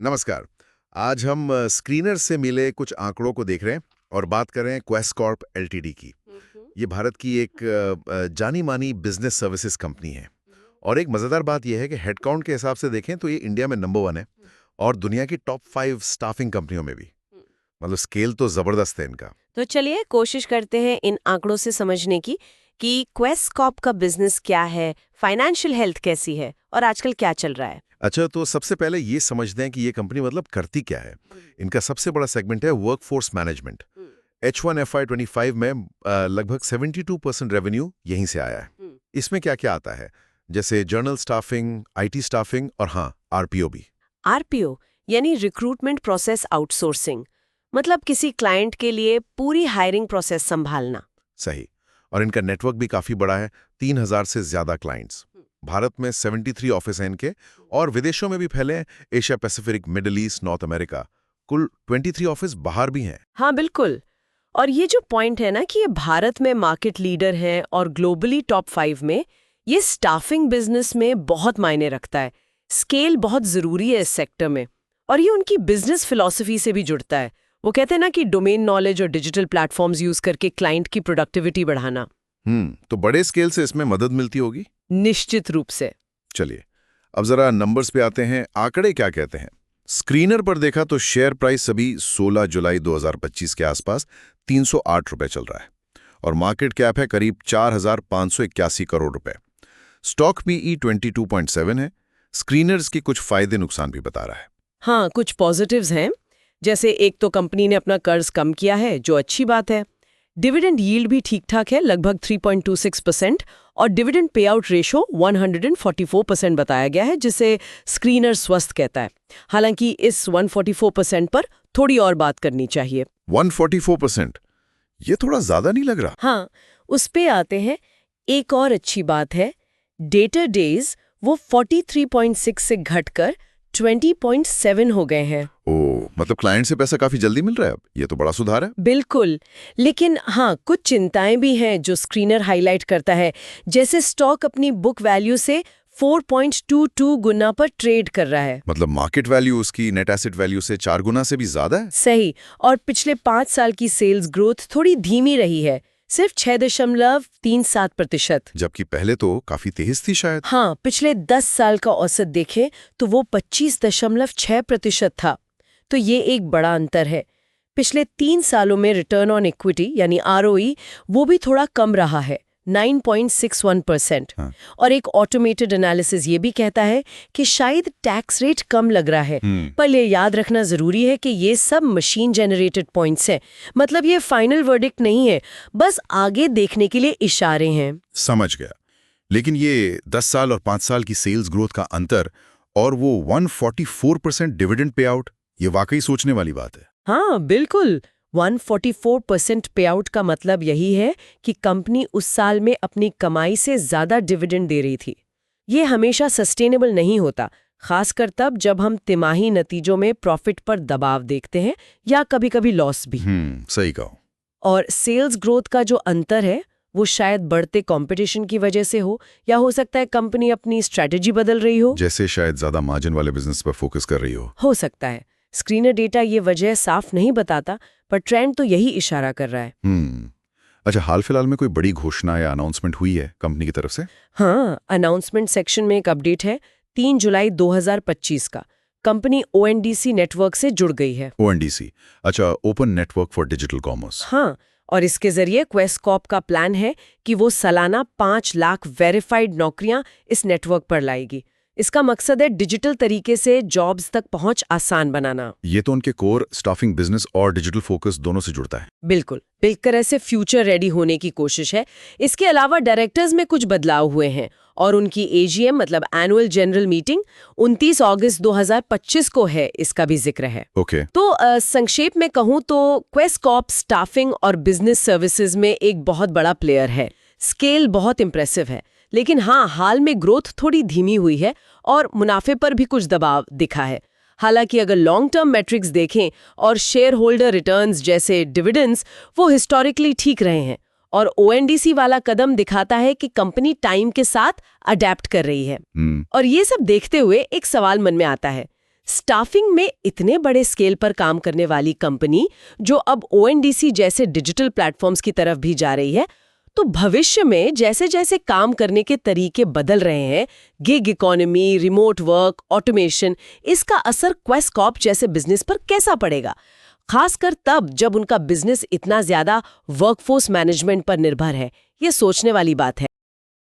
नमस्कार। आज हम स्क्रीनर से मिले कुछ आंकड़ों को देख रहे हैं और बात कर रहे हैं क्वेस्ट कॉर्प एलटीडी की। ये भारत की एक जानी मानी बिजनेस सर्विसेज कंपनी है और एक मज़ेदार बात यह है कि हेडकाउंट के हिसाब से देखें तो ये इंडिया में नंबर 1 है और दुनिया की टॉप 5 स्टाफिंग कंपनियों में भी। मतलब स्केल तो ज़बरदस्त है इनका। तो चलिए कोशिश करते हैं इन आंकड़ों से समझने की कि क्वेस्ट कॉर्प का बिजनेस क्या है, फाइनेंशियल हेल्थ कैसी है और आजकल क्या चल रहा है। अच्छा, तो सबसे पहले ये समझते हैं कि ये कंपनी मतलब करती क्या है। इनका सबसे बड़ा सेगमेंट है वर्कफोर्स मैनेजमेंट। H1 FY25 में लगभग 72% रेवेन्यू यहीं से आया है। इसमें क्या क्या आता है, जैसे जर्नल स्टाफिंग, आईटी स्टाफिंग और हाँ, आरपीओ भी। आरपीओ यानी रिक्रूटमेंट प्रोसेस आउटसोर्सिंग, मतलब किसी क्लाइंट के लिए पूरी हायरिंग प्रोसेस संभालना। सही। और इनका नेटवर्क भी काफी बड़ा है, 3000 से ज्यादा क्लाइंट्स। भारत में 73 ऑफिस हैं इनके और विदेशों में भी फैले हैं, Asia Pacific, middle east, north America. कुल 23 ऑफिस बाहर भी हैं। हाँ बिल्कुल। और ये जो पॉइंट है ना कि ये भारत में मार्केट लीडर है और ग्लोबली टॉप 5 में, ये स्टाफिंग बिजनेस में बहुत मायने रखता है। स्केल बहुत जरूरी है इस सेक्टर में और ये उनकी बिजनेस फिलॉसफी से भी जुड़ता है। वो कहते हैं ना कि डोमेन नॉलेज और डिजिटल प्लेटफॉर्म्स यूज करके क्लाइंट की प्रोडक्टिविटी बढ़ाना। तो बड़े स्केल से इसमें मदद मिलती होगी। निश्चित रूप से। चलिए, अब जरा नंबर्स पे आते हैं। आंकड़े क्या कहते हैं? स्क्रीनर पर देखा तो शेयर प्राइस अभी 16 जुलाई 2025 के आसपास 308 रुपए चल रहा है और मार्केट कैप है करीब 4,581 करोड़ रुपए। स्टॉक पीई 22.7 है। स्क्रीनर्स की कुछ फायदे नुकसान भी बता रहा है। हाँ, कुछ पॉजिटिव्स हैं। जैसे एक तो कंपनी ने अपना कर्ज कम किया है, जो अच्छी बात है। डिविडेंड यील्ड भी ठीक ठाक है, लगभग 3.26%, और डिविडेंड पे आउट रेशो 144% बताया गया है, जिसे स्क्रीनर स्वस्थ कहता है। हालांकि इस 144% पर थोड़ी और बात करनी चाहिए। 144%? ये थोड़ा ज्यादा नहीं लग रहा? हाँ, उस पे आते हैं। एक और अच्छी बात है, डेटर डेज वो 43.6 से घटकर 20.7 हो गए हैं। ओह, मतलब क्लाइंट से पैसा काफी जल्दी मिल रहा है अब। ये तो बड़ा सुधार है। बिल्कुल। लेकिन हाँ, कुछ चिंताएं भी हैं जो स्क्रीनर हाईलाइट करता है। जैसे स्टॉक अपनी बुक वैल्यू से 4.22 गुना पर ट्रेड कर रहा है। मतलब मार्केट वैल्यू उसकी नेट एसेट वैल्यू से 4 गुना से भी ज्यादा है। सही। और पिछले 5 साल की सेल्स ग्रोथ थोड़ी धीमी रही है, सिर्फ 6.37%। जबकि पहले तो काफी तेज थी शायद। हाँ, पिछले 10 साल का औसत देखें तो वो 25.6% था। तो ये एक बड़ा अंतर है। पिछले 3 सालों में रिटर्न ऑन इक्विटी यानी आरओई वो भी थोड़ा कम रहा है, 9.61%। हाँ। और एक ऑटोमेटेड एनालिसिस ये भी कहता है कि शायद टैक्स रेट कम लग रहा है। पर ये याद रखना जरूरी है कि ये सब मशीन जनरेटेड पॉइंट्स हैं, मतलब ये फाइनल वर्डिक्ट नहीं है, बस आगे देखने के लिए इशारे हैं। समझ गया। लेकिन ये 10 साल और 5 साल की सेल्स ग्रोथ का अंतर और वो 144% डिविडेंड पे आउट, ये वाकई सोचने वाली बात है। हाँ बिल्कुल। 144% पे आउट का मतलब यही है कि कंपनी उस साल में अपनी कमाई से ज्यादा डिविडेंड दे रही थी। ये हमेशा सस्टेनेबल नहीं होता, खासकर तब जब हम तिमाही नतीजों में प्रॉफिट पर दबाव देखते हैं या कभी-कभी लॉस भी। सही कहो। और सेल्स ग्रोथ का जो अंतर है वो शायद बढ़ते कंपटीशन की वजह से हो, या हो सकता है कंपनी अपनी स्ट्रेटेजी बदल रही हो। जैसे शायद ज्यादा मार्जिन वाले बिजनेस पर फोकस कर रही हो सकता है। स्क्रीनर डेटा ये वजह साफ नहीं बताता, पर ट्रेंड तो यही इशारा कर रहा है। अच्छा, हाल फिलहाल में कोई बड़ी घोषणा या अनाउंसमेंट हुई है कंपनी की तरफ से? हाँ, अनाउंसमेंट सेक्शन में एक अपडेट है, 3 जुलाई 2025 का। कंपनी ओएनडीसी नेटवर्क से जुड़ गई है। ओएनडीसी? अच्छा, open network for digital commerce. हाँ, और इसके जरिए क्वेस्ट कॉर्प का प्लान है कि वो सालाना 5 लाख वेरीफाइड नौकरियां इस नेटवर्क पर लाएगी। इसका मकसद है डिजिटल तरीके से जॉब्स तक पहुंच आसान बनाना। ये तो उनके कोर स्टाफिंग बिजनेस और डिजिटल फोकस दोनों से जुड़ता है। बिल्कुल, बिल्कुल ऐसे फ्यूचर रेडी होने की कोशिश है। इसके अलावा डायरेक्टर्स में कुछ बदलाव हुए हैं और उनकी एजीएम मतलब एनुअल जनरल मीटिंग 29 अगस्त 2025 को है, इसका भी जिक्र है। ओके। तो संक्षेप में कहूँ तो क्वेस्ट कॉर्प स्टाफिंग और बिजनेस सर्विसेज में एक बहुत बड़ा प्लेयर है। स्केल बहुत इंप्रेसिव है, लेकिन हाँ, हाल में ग्रोथ थोड़ी धीमी हुई है और मुनाफे पर भी कुछ दबाव दिखा है। हालांकि अगर लॉन्ग टर्म मैट्रिक्स देखें और शेयर होल्डर रिटर्न्स जैसे डिविडेंड्स, वो हिस्टोरिकली ठीक रहे हैं और ओएनडीसी वाला कदम दिखाता है कि कंपनी टाइम के साथ अडेप्ट कर रही है। और ये सब देखते हुए एक सवाल मन में आता है, स्टाफिंग में इतने बड़े स्केल पर काम करने वाली कंपनी जो अब ONDC जैसे डिजिटल प्लेटफॉर्म्स की तरफ भी जा रही है, तो भविष्य में जैसे जैसे काम करने के तरीके बदल रहे हैं, gig economy, remote work, automation, इसका असर क्वेस कॉर्प जैसे बिजनेस पर कैसा पड़ेगा? खासकर तब जब उनका बिजनेस इतना ज्यादा वर्कफोर्स मैनेजमेंट पर निर्भर है। ये सोचने वाली बात है।